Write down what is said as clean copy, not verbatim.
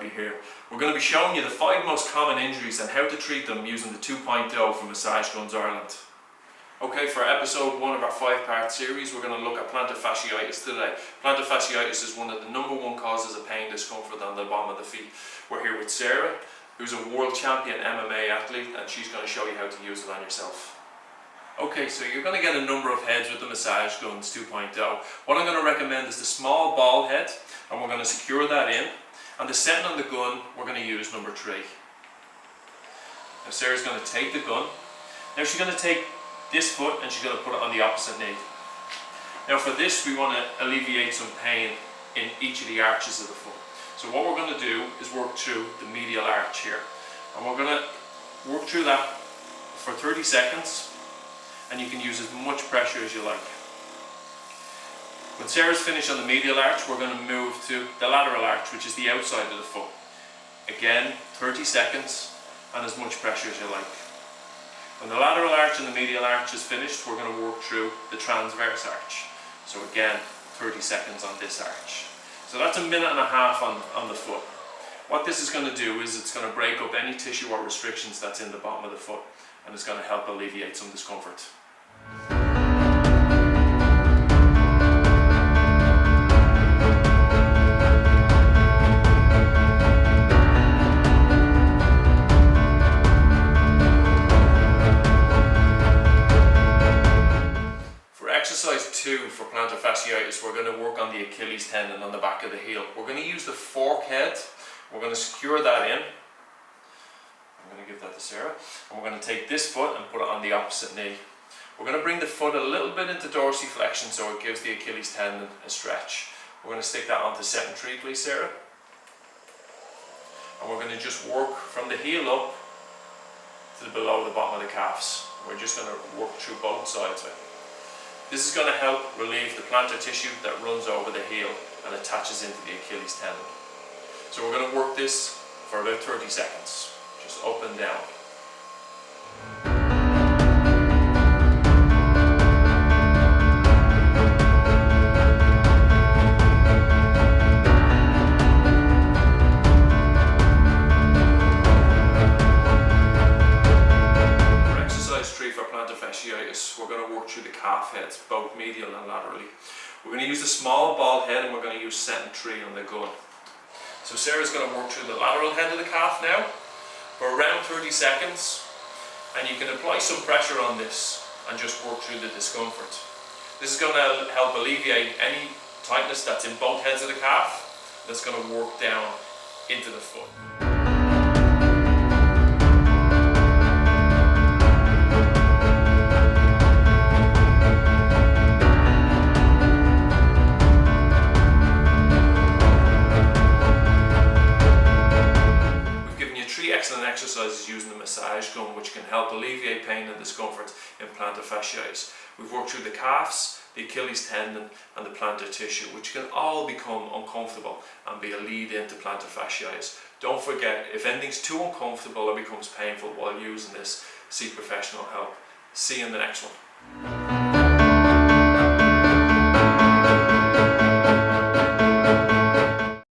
you here. We're going to be showing you the 5 most common injuries and how to treat them using the 2.0 from Massage Guns Ireland. Okay, for episode 1 of our 5-part series, we're going to look at plantar fasciitis today. Plantar fasciitis is one of the #1 causes of pain, discomfort on the bottom of the feet. We're here with Sarah, who's a world champion MMA athlete, and she's going to show you how to use it on yourself. Okay, so you're going to get a number of heads with the Massage Guns 2.0. What I'm going to recommend is the small ball head, and we're going to secure that in. And the setting on the gun, we're going to use number 3. Now Sarah's going to take the gun. Now she's going to take this foot and she's going to put it on the opposite knee. Now for this, we want to alleviate some pain in each of the arches of the foot. So what we're going to do is work through the medial arch here. And we're going to work through that for 30 seconds. And you can use as much pressure as you like. When Sarah's finished on the medial arch, we're going to move to the lateral arch, which is the outside of the foot. Again, 30 seconds and as much pressure as you like. When the lateral arch and the medial arch is finished, we're going to work through the transverse arch. So again, 30 seconds on this arch. So that's 1.5 minutes on the foot. What this is going to do is it's going to break up any tissue or restrictions that's in the bottom of the foot, and it's going to help alleviate some discomfort. Exercise 2 for plantar fasciitis, we're going to work on the Achilles tendon on the back of the heel. We're going to use the fork head. We're going to secure that in. I'm going to give that to Sarah. And we're going to take this foot and put it on the opposite knee. We're going to bring the foot a little bit into dorsiflexion so it gives the Achilles tendon a stretch. We're going to stick that onto set and 3, please, Sarah. And we're going to just work from the heel up to below the bottom of the calves. We're just going to work through both sides of it. This is going to help relieve the plantar tissue that runs over the heel and attaches into the Achilles tendon. So we're going to work this for about 30 seconds, just up and down. We're going to work through the calf heads, both medial and laterally. We're going to use the small ball head and we're going to use set and 3 on the gun. So Sarah's going to work through the lateral head of the calf now for around 30 seconds, and you can apply some pressure on this and just work through the discomfort. This is going to help alleviate any tightness that's in both heads of the calf that's going to work down into the foot. Exercises using the massage gun which can help alleviate pain and discomfort in plantar fasciitis. We've worked through the calves, the Achilles tendon and the plantar tissue, which can all become uncomfortable and be a lead into plantar fasciitis. Don't forget, if anything's too uncomfortable or becomes painful while using this, seek professional help. See you in the next one.